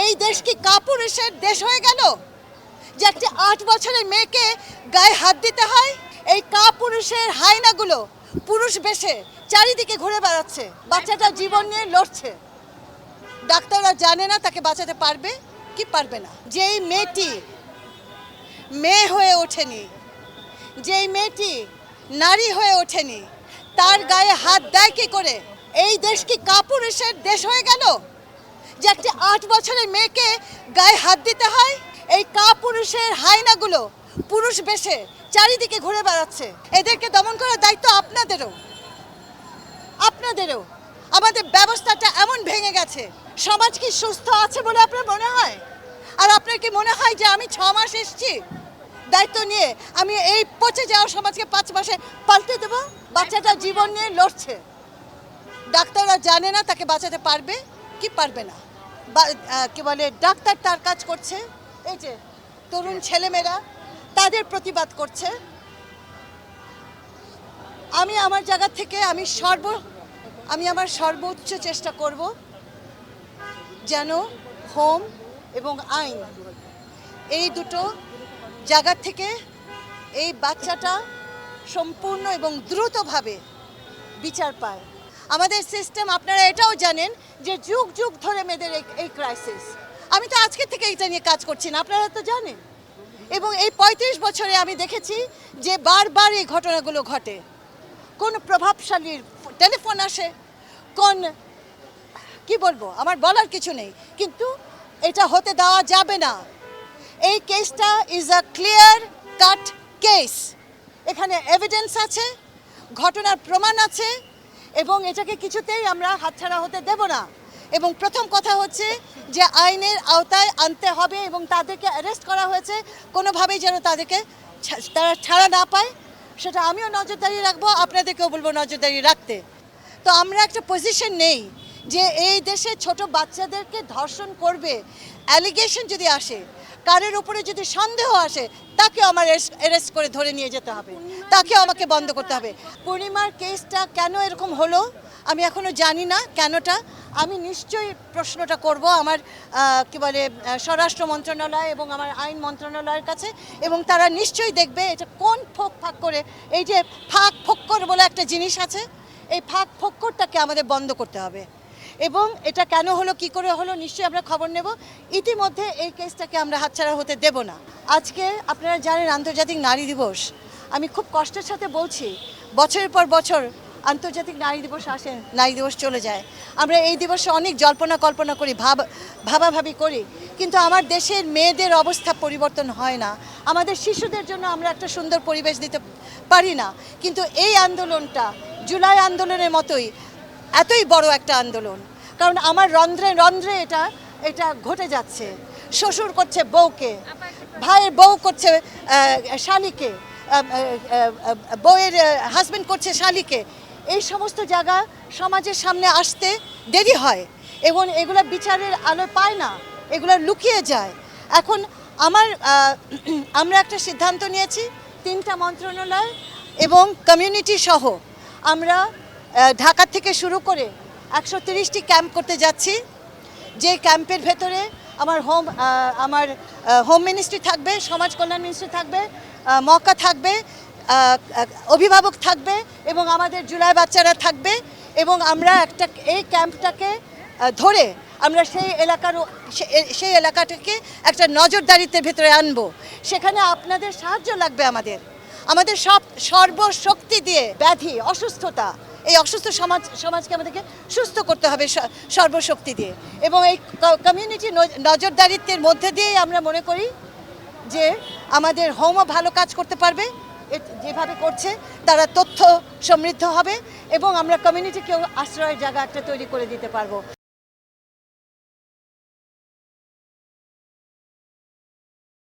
এই দেশ কি কাপুরুষের দেশ হয়ে গেল যে একটি ৮ বছরের মেয়েকে গায়ে হাত দিতে হয়? এই কাপুরুষের হায়নাগুলো পুরুষ বেশে চারিদিকে ঘুরে বেড়াচ্ছে, বাচ্চাটা জীবন নিয়ে লড়ছে। ডাক্তাররা জানে না তাকে বাঁচাতে পারবে কি পারবে না। যেই মেয়েটি মেয়ে হয়ে ওঠেনি, যেই মেয়েটি নারী হয়ে ওঠেনি, তার গায়ে হাত দেয় কি করে? এই দেশ কি কাপুরুষের দেশ হয়ে গেল যে একটি ৮ বছরের মেয়েকে গায়ে হাত দিতে হয়? এই কাপুরুষের হায়নাগুলো পুরুষ বেশে চারিদিকে ঘুরে বেড়াচ্ছে। এদেরকে দমন করার দায়িত্ব আপনাদেরও। আমাদের ব্যবস্থাটা এমন ভেঙে গেছে। সমাজ কি সুস্থ আছে বলে আপনার মনে হয়? আর আপনার কি মনে হয় যে আমি 6 মাস এসেছি দায়িত্ব নিয়ে, আমি এই পচে যাওয়া সমাজকে 5 মাসে পাল্টে দেব? বাচ্চাটা জীবন নিয়ে লড়ছে, ডাক্তাররা জানে না তাকে বাঁচাতে পারবে কি পারবে না। কি বলে, ডাক্তার তার কাজ করছে, এই যে তরুণ ছেলেমেয়েরা তাদের প্রতিবাদ করছে। আমি আমার জায়গা থেকে আমি আমার সর্বোচ্চ চেষ্টা করব যেন হোম এবং আইন এই দুটো জায়গা থেকে এই বাচ্চাটা সম্পূর্ণ এবং দ্রুতভাবে বিচার পায়। আমাদের সিস্টেম, আপনারা এটাও জানেন যে যুগ যুগ ধরে মেয়েদের এই ক্রাইসিস। আমি তো আজকে থেকে এটা নিয়ে কাজ করছি না, আপনারা তো জানেন। এবং এই 35 বছরে আমি দেখেছি যে বারবার এই ঘটনাগুলো ঘটে। কোন প্রভাবশালীর টেলিফোন আসে, কোন কি বলবো, আমার বলার কিছু নেই, কিন্তু এটা হতে দেওয়া যাবে না। এই কেসটা is a clear cut case. এখানে এভিডেন্স আছে, ঘটনার প্রমাণ আছে, এবং এটাকে কিছুতেই আমরা হাতছাড়া হতে দেব না। এবং প্রথম কথা হচ্ছে যে আইনের আওতায় আনতে হবে, এবং তাদেরকে অ্যারেস্ট করা হয়েছে, কোনোভাবেই যেন তারা ছাড়া না পায়, সেটা আমিও নজরদারি রাখবো, আপনাদেরকেও বলবো নজরদারি রাখতে। তো আমরা একটা পজিশন নেই যে এই দেশে ছোট বাচ্চাদেরকে ধর্ষণ করবে, অ্যালিগেশন যদি আসে, কারের উপরে যদি সন্দেহ আসে, তাকেও আমার অ্যারেস্ট করে ধরে নিয়ে যেতে হবে, তাকেও আমাকে বন্ধ করতে হবে। পূর্ণিমার কেসটা কেন এরকম হলো আমি এখনও জানি না কেনটা। আমি নিশ্চয়ই প্রশ্নটা করব আমার কি বলে স্বরাষ্ট্র মন্ত্রণালয় এবং আমার আইন মন্ত্রণালয়ের কাছে, এবং তারা নিশ্চয়ই দেখবে এটা কোন ফাঁক করে, এই যে ফাঁক ফোক্কর বলে একটা জিনিস আছে, এই ফাঁক ফোক্করটাকে আমাদের বন্ধ করতে হবে। এবং এটা কেন হলো, কি করে হলো, নিশ্চয়ই আমরা খবর নেব। ইতিমধ্যে এই কেসটাকে আমরা হাতছাড়া হতে দেব না। আজকে আপনারা জানেন আন্তর্জাতিক নারী দিবস। আমি খুব কষ্টের সাথে বলছি, বছরের পর বছর আন্তর্জাতিক নারী দিবস আসে, নারী দিবস চলে যায়। আমরা এই দিবসে অনেক কল্পনা করি, ভাবাভাবি করি, কিন্তু আমার দেশের মেয়েদের অবস্থা পরিবর্তন হয় না। আমাদের শিশুদের জন্য আমরা একটা সুন্দর পরিবেশ দিতে পারি না। কিন্তু এই আন্দোলনটা জুলাই আন্দোলনের মতোই এতই বড় একটা আন্দোলন, কারণ আমার রন্ধ্রে রন্ধ্রে এটা ঘটে যাচ্ছে। শ্বশুর করছে বউকে, ভাইয়ের বউ করছে শালিকে, বউয়ের হাজবেন্ড করছে শালিকে। এই সমস্ত জায়গা সমাজের সামনে আসতে দেরি হয়, এবং এগুলো বিচারের আলো পায় না, এগুলো লুকিয়ে যায়। এখন আমরা একটা সিদ্ধান্ত নিয়েছি, 3টা মন্ত্রণালয় এবং কমিউনিটি সহ আমরা ঢাকা থেকে শুরু করে 130টি ক্যাম্প করতে যাচ্ছি। যে ক্যাম্পের ভেতরে আমার হোম মিনিস্ট্রি থাকবে, সমাজ কল্যাণ মিনিস্ট্রি থাকবে, মক্কা থাকবে, অভিভাবক থাকবে, এবং আমাদের জুলাই বাচ্চারা থাকবে। এবং আমরা এই ক্যাম্পটাকে ধরে আমরা সেই এলাকাটাকে একটা নজরদারিতে ভেতরে আনবো। সেখানে আপনাদের সাহায্য লাগবে। আমাদের সর্বশক্তি দিয়ে ব্যাধি, অসুস্থতা, এই অসুস্থ সমাজকে আমাদেরকে সুস্থ করতে হবে সর্বশক্তি দিয়ে। এবং এই কমিউনিটি নজরদারিত্বের মধ্যে দিয়েই আমরা মনে করি যে আমাদের হোমও ভালো কাজ করতে পারবে, যেভাবে করছে তারা তথ্য সমৃদ্ধ হবে, এবং আমরা কমিউনিটিকেও আশ্রয়ের জায়গা একটা তৈরি করে দিতে পারবো।